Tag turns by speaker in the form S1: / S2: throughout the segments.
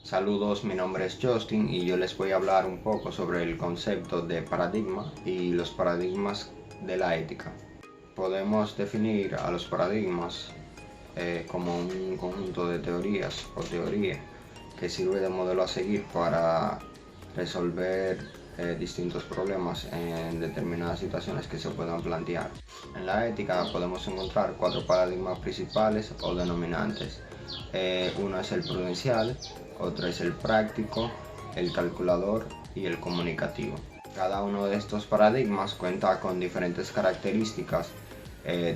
S1: Saludos, mi nombre es Justin y yo les voy a hablar un poco sobre el concepto de paradigma y los paradigmas de la ética. Podemos definir a los paradigmas como un conjunto de teorías o teoría que sirve de modelo a seguir para resolver distintos problemas en determinadas situaciones que se puedan plantear. En la ética podemos encontrar 4 paradigmas principales o denominantes. Uno es el prudencial, otro es el práctico, el calculador y el comunicativo. Cada uno de estos paradigmas cuenta con diferentes características.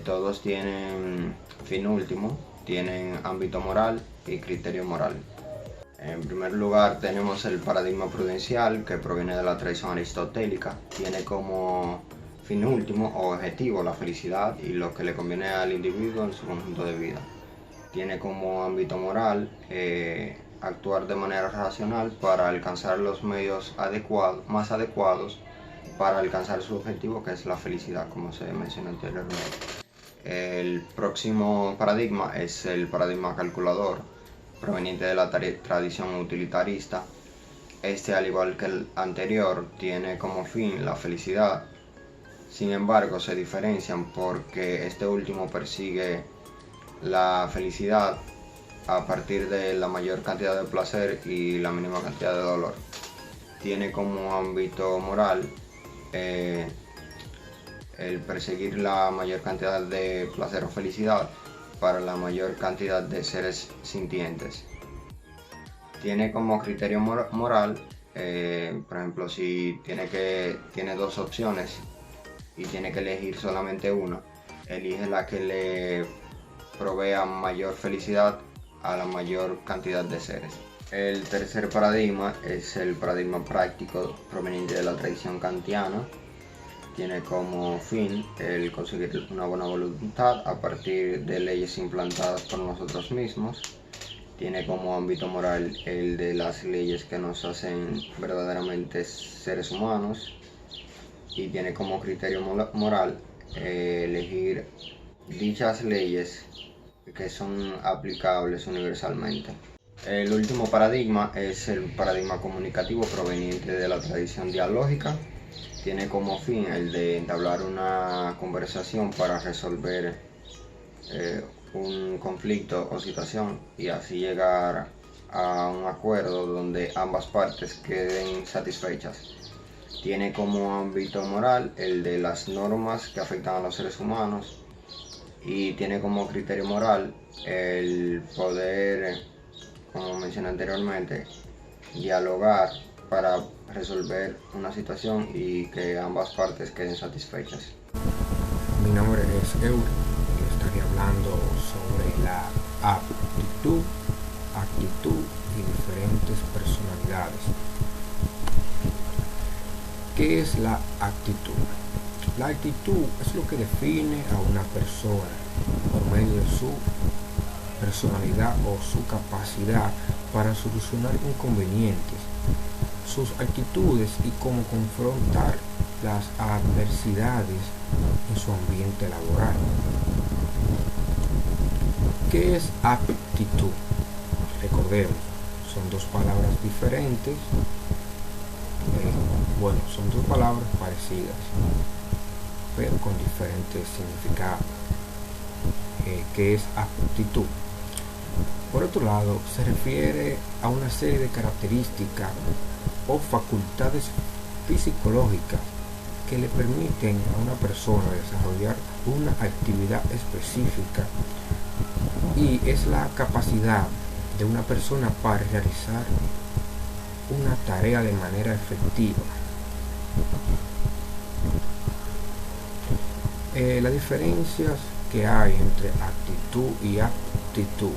S1: Todos tienen fin último, tienen ámbito moral y criterio moral. En primer lugar tenemos el paradigma prudencial, que proviene de la tradición aristotélica. Tiene como fin último o objetivo la felicidad y lo que le conviene al individuo en su conjunto de vida. Tiene como ámbito moral actuar de manera racional para alcanzar los medios más adecuados para alcanzar su objetivo, que es la felicidad, como se mencionó anteriormente. El próximo paradigma es el paradigma calculador, proveniente de la tradición utilitarista. Este, al igual que el anterior, tiene como fin la felicidad. Sin embargo, se diferencian porque este último persigue la felicidad a partir de la mayor cantidad de placer y la mínima cantidad de dolor. Tiene como ámbito moral el perseguir la mayor cantidad de placer o felicidad para la mayor cantidad de seres sintientes. Tiene como criterio moral, por ejemplo, si tiene 2 opciones y tiene que elegir solamente una, elige la que le provea mayor felicidad a la mayor cantidad de seres. El tercer paradigma es el paradigma práctico, proveniente de la tradición kantiana. Tiene como fin el conseguir una buena voluntad a partir de leyes implantadas por nosotros mismos. Tiene como ámbito moral el de las leyes que nos hacen verdaderamente seres humanos. Y tiene como criterio moral elegir dichas leyes que son aplicables universalmente. El último paradigma es el paradigma comunicativo, proveniente de la tradición dialógica. Tiene como fin el de entablar una conversación para resolver un conflicto o situación y así llegar a un acuerdo donde ambas partes queden satisfechas. Tiene como ámbito moral el de las normas que afectan a los seres humanos y tiene como criterio moral el poder, como mencioné anteriormente, dialogar para resolver una situación y que ambas partes queden satisfechas.
S2: Mi nombre es Eur y estaré hablando sobre la aptitud, actitud y diferentes personalidades. ¿Qué es la actitud? La actitud es lo que define a una persona por medio de su personalidad o su capacidad para solucionar inconvenientes, sus actitudes y cómo confrontar las adversidades en su ambiente laboral. ¿Qué es aptitud? Recordemos, son 2 palabras diferentes, son 2 palabras parecidas, pero con diferentes significados. ¿Qué es aptitud? Por otro lado, se refiere a una serie de características o facultades psicológicas que le permiten a una persona desarrollar una actividad específica, y es la capacidad de una persona para realizar una tarea de manera efectiva. Las diferencias que hay entre actitud y aptitud.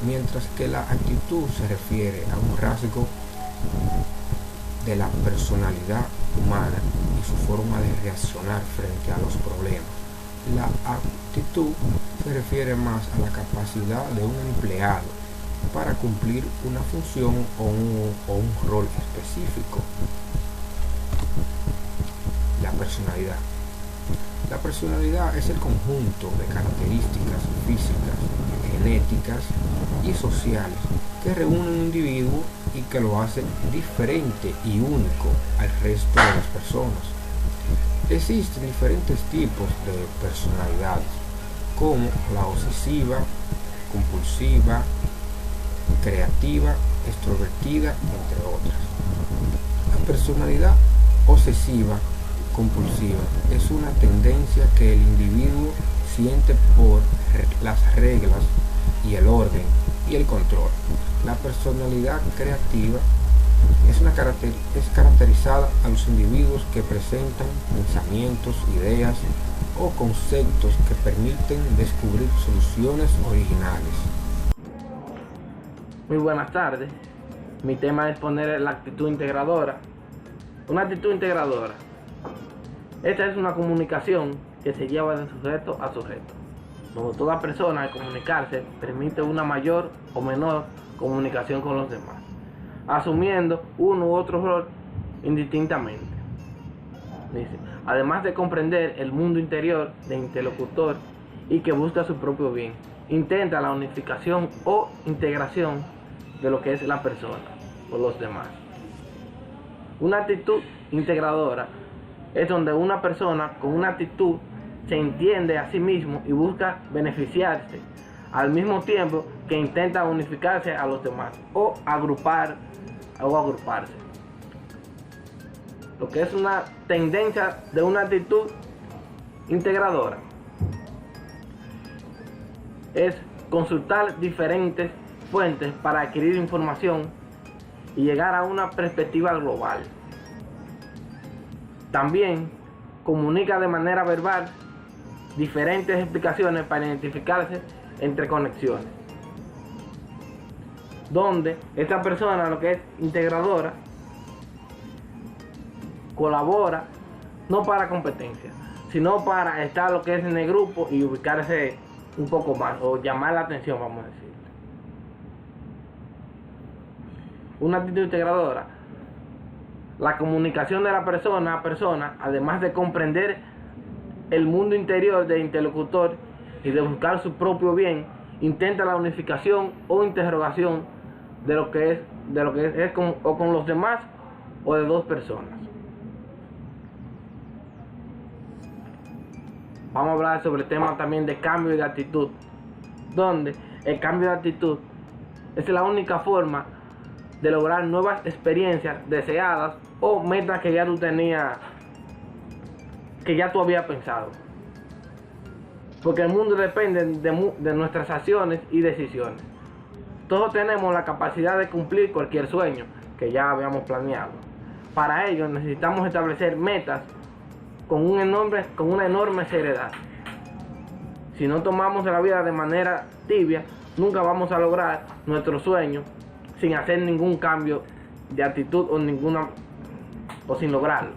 S2: Mientras que la actitud se refiere a un rasgo de la personalidad humana y su forma de reaccionar frente a los problemas, la aptitud se refiere más a la capacidad de un empleado para cumplir una función o un rol específico. La personalidad. La personalidad es el conjunto de características físicas, genéticas y sociales que reúnen un individuo y que lo hacen diferente y único al resto de las personas. Existen diferentes tipos de personalidades, como la obsesiva, compulsiva, creativa, extrovertida, entre otras. La personalidad obsesiva compulsiva es una tendencia que el individuo siente por las reglas y el orden y el control. La personalidad creativa es caracterizada a los individuos que presentan pensamientos, ideas o conceptos que permiten descubrir soluciones originales.
S3: Muy buenas tardes. Mi tema es poner la actitud integradora. Una actitud integradora. Esta es una comunicación que se lleva de sujeto a sujeto, donde toda persona al comunicarse permite una mayor o menor comunicación con los demás, asumiendo uno u otro rol indistintamente. Dice, además de comprender el mundo interior del interlocutor y que busca su propio bien, intenta la unificación o integración de lo que es la persona o los demás. Una actitud integradora es donde una persona con una actitud se entiende a sí mismo y busca beneficiarse, al mismo tiempo que intenta unificarse a los demás o agruparse. Lo que es una tendencia de una actitud integradora es consultar diferentes fuentes para adquirir información y llegar a una perspectiva global. También comunica de manera verbal diferentes explicaciones para identificarse entre conexiones, donde esta persona, lo que es integradora, colabora no para competencia, sino para estar lo que es en el grupo y ubicarse un poco más o llamar la atención, vamos a decir. Una actitud integradora, la comunicación de la persona a persona, además de comprender el mundo interior del interlocutor y de buscar su propio bien, intenta la unificación o interrogación de lo que es con los demás o de dos personas. Vamos a hablar sobre el tema también de cambio de actitud, donde el cambio de actitud es la única forma de lograr nuevas experiencias deseadas o metas que ya tú tenías, que ya tú habías pensado. Porque el mundo depende de nuestras acciones y decisiones. Todos tenemos la capacidad de cumplir cualquier sueño que ya habíamos planeado. Para ello necesitamos establecer metas con una enorme seriedad. Si no tomamos la vida de manera tibia, nunca vamos a lograr nuestro sueño sin hacer ningún cambio de actitud o sin lograrlo.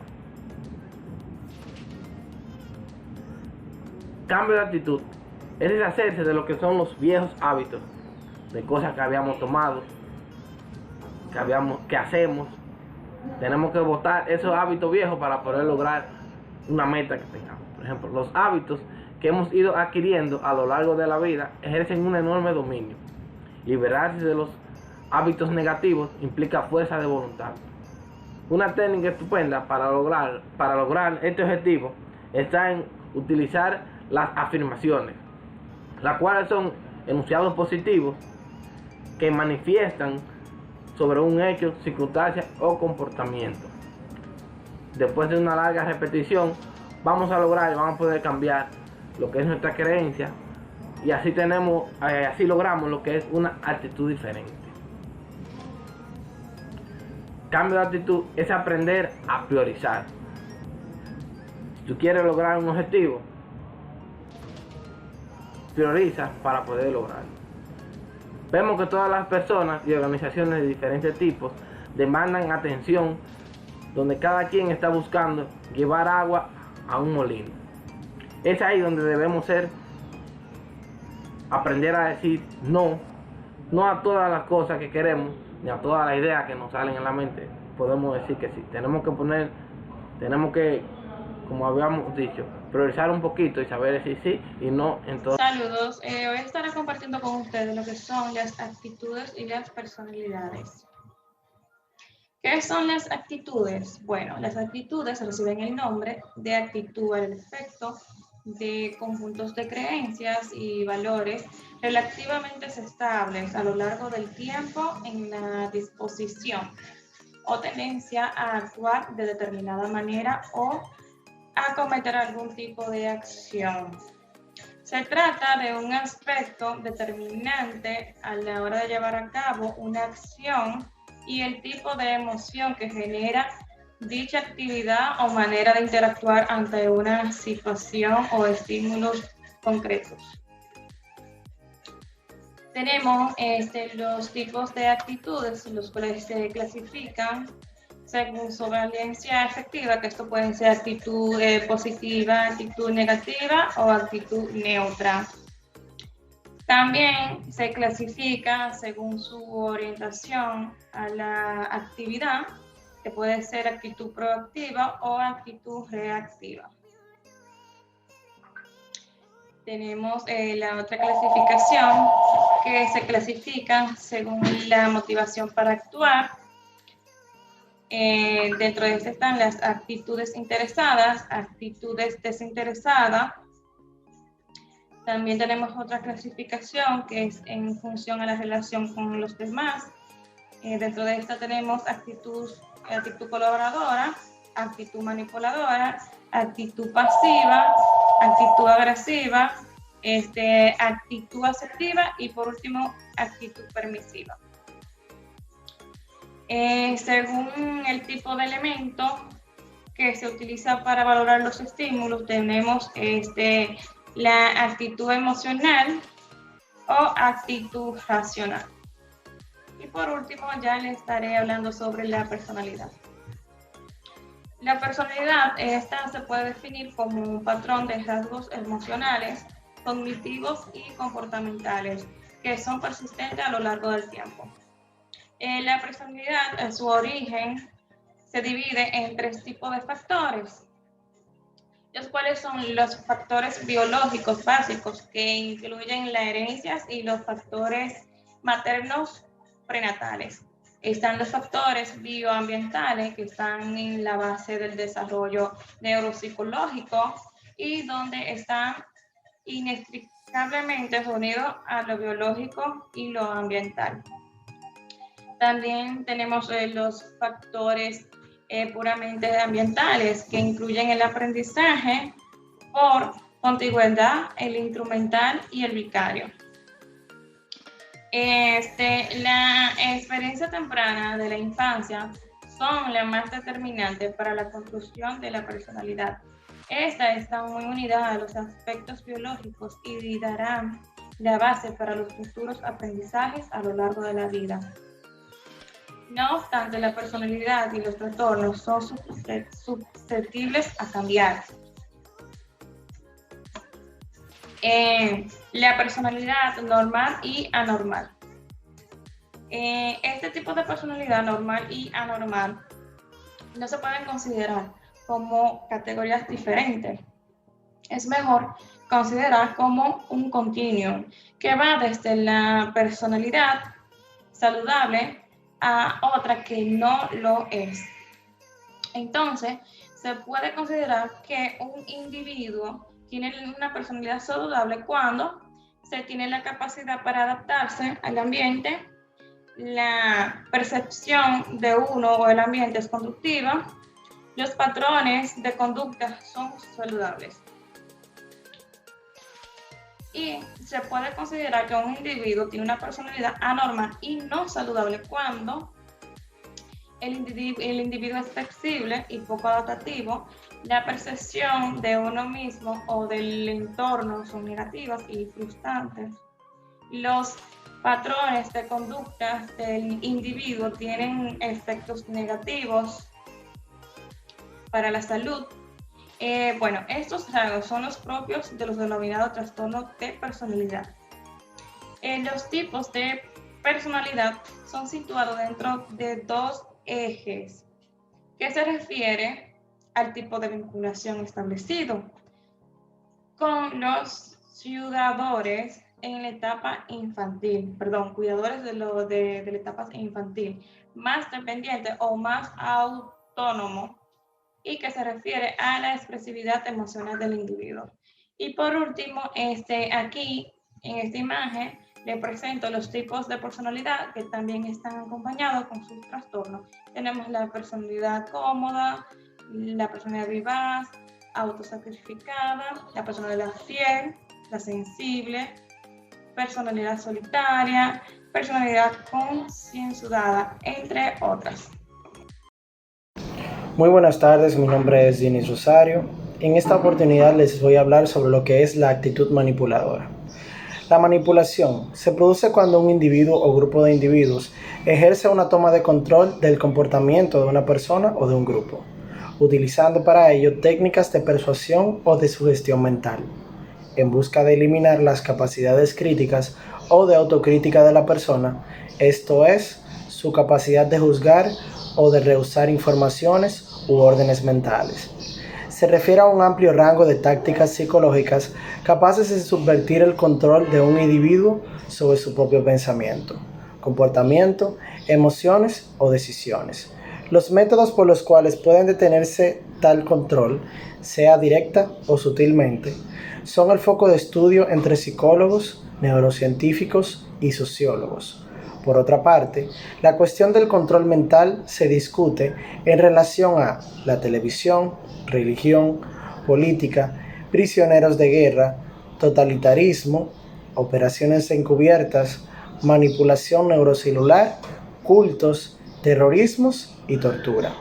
S3: Cambio de actitud es deshacerse de lo que son los viejos hábitos, de cosas que habíamos tomado, que hacemos. Tenemos que botar esos hábitos viejos para poder lograr una meta que tengamos. Por ejemplo, los hábitos que hemos ido adquiriendo a lo largo de la vida ejercen un enorme dominio. Liberarse de los hábitos negativos implica fuerza de voluntad. Una técnica estupenda para lograr este objetivo está en utilizar las afirmaciones, las cuales son enunciados positivos que manifiestan sobre un hecho, circunstancia o comportamiento. Después de una larga repetición, vamos a poder cambiar lo que es nuestra creencia y así logramos lo que es una actitud diferente. Cambio de actitud es aprender a priorizar. Si tú quieres lograr un objetivo, prioriza para poder lograrlo. Vemos que todas las personas y organizaciones de diferentes tipos demandan atención, donde cada quien está buscando llevar agua a un molino. Es ahí donde debemos aprender a decir no a todas las cosas que queremos, ni a todas las ideas que nos salen en la mente. Podemos decir que sí. Tenemos que como habíamos dicho, priorizar un poquito y saber si sí y no. Entonces,
S4: saludos, hoy estaré compartiendo con ustedes lo que son las actitudes y las personalidades. ¿Qué son las actitudes? Bueno, las actitudes reciben el nombre de actitud al efecto de conjuntos de creencias y valores relativamente estables a lo largo del tiempo en la disposición o tendencia a actuar de determinada manera o a cometer algún tipo de acción. Se trata de un aspecto determinante a la hora de llevar a cabo una acción y el tipo de emoción que genera dicha actividad o manera de interactuar ante una situación o estímulos concretos. Tenemos los tipos de actitudes, los cuales se clasifican según su valencia efectiva, que esto puede ser actitud positiva, actitud negativa o actitud neutra. También se clasifica según su orientación a la actividad, que puede ser actitud proactiva o actitud reactiva. Tenemos la otra clasificación, que se clasifica según la motivación para actuar. Dentro de esto están las actitudes interesadas, actitudes desinteresadas. También tenemos otra clasificación que es en función a la relación con los demás. Dentro de esta tenemos actitud colaboradora, actitud manipuladora, actitud pasiva, actitud agresiva, actitud asertiva y por último actitud permisiva. Según el tipo de elemento que se utiliza para valorar los estímulos, tenemos la actitud emocional o actitud racional. Y por último ya les estaré hablando sobre la personalidad. La personalidad, esta se puede definir como un patrón de rasgos emocionales, cognitivos y comportamentales que son persistentes a lo largo del tiempo. La personalidad, en su origen, se divide en tres tipos de factores, los cuales son los factores biológicos básicos, que incluyen las herencias y los factores maternos prenatales. Están los factores bioambientales, que están en la base del desarrollo neuropsicológico y donde están inextricablemente unidos a lo biológico y lo ambiental. También tenemos los factores puramente ambientales, que incluyen el aprendizaje por contigüidad, el instrumental y el vicario. La experiencia temprana de la infancia son las más determinantes para la construcción de la personalidad. Esta está muy unida a los aspectos biológicos y darán la base para los futuros aprendizajes a lo largo de la vida. No obstante, la personalidad y los trastornos son susceptibles a cambiar. La personalidad normal y anormal. Este tipo de personalidad normal y anormal no se pueden considerar como categorías diferentes. Es mejor considerar como un continuum que va desde la personalidad saludable a otra que no lo es. Entonces, se puede considerar que un individuo tiene una personalidad saludable cuando se tiene la capacidad para adaptarse al ambiente, la percepción de uno o el ambiente es conductiva, los patrones de conducta son saludables. Y se puede considerar que un individuo tiene una personalidad anormal y no saludable cuando el individuo es flexible y poco adaptativo, la percepción de uno mismo o del entorno son negativas y frustrantes. Los patrones de conducta del individuo tienen efectos negativos para la salud. Estos rasgos son los propios de los denominados trastornos de personalidad. Los tipos de personalidad son situados dentro de dos ejes, que se refiere al tipo de vinculación establecido con los cuidadores en la etapa infantil, cuidadores de la etapa infantil, más dependiente o más autónomo, y que se refiere a la expresividad emocional del individuo. Y por último, aquí en esta imagen le presento los tipos de personalidad que también están acompañados con sus trastornos. Tenemos la personalidad cómoda, la personalidad vivaz, autosacrificada, la personalidad fiel, la sensible, personalidad solitaria, personalidad concienzudada, entre otras.
S5: Muy buenas tardes, mi nombre es Denis Rosario. En esta oportunidad les voy a hablar sobre lo que es la actitud manipuladora. La manipulación se produce cuando un individuo o grupo de individuos ejerce una toma de control del comportamiento de una persona o de un grupo, utilizando para ello técnicas de persuasión o de sugestión mental, en busca de eliminar las capacidades críticas o de autocrítica de la persona, esto es, su capacidad de juzgar o de rehusar informaciones u órdenes mentales. Se refiere a un amplio rango de tácticas psicológicas capaces de subvertir el control de un individuo sobre su propio pensamiento, comportamiento, emociones o decisiones. Los métodos por los cuales pueden detenerse tal control, sea directa o sutilmente, son el foco de estudio entre psicólogos, neurocientíficos y sociólogos. Por otra parte, la cuestión del control mental se discute en relación a la televisión, religión, política, prisioneros de guerra, totalitarismo, operaciones encubiertas, manipulación neurocelular, cultos, terrorismos y tortura.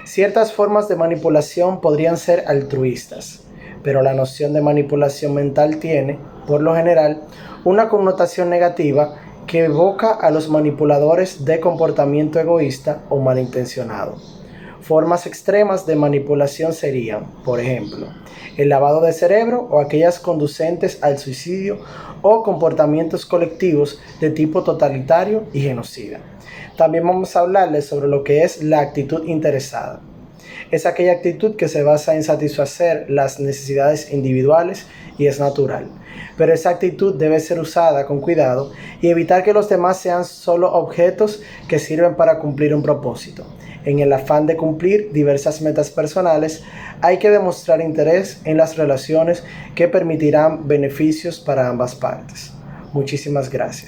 S5: Ciertas formas de manipulación podrían ser altruistas, pero la noción de manipulación mental tiene, por lo general, una connotación negativa que evoca a los manipuladores de comportamiento egoísta o malintencionado. Formas extremas de manipulación serían, por ejemplo, el lavado de cerebro o aquellas conducentes al suicidio o comportamientos colectivos de tipo totalitario y genocida. También vamos a hablarles sobre lo que es la actitud interesada. Es aquella actitud que se basa en satisfacer las necesidades individuales y es natural. Pero esa actitud debe ser usada con cuidado y evitar que los demás sean solo objetos que sirven para cumplir un propósito. En el afán de cumplir diversas metas personales, hay que demostrar interés en las relaciones que permitirán beneficios para ambas partes. Muchísimas gracias.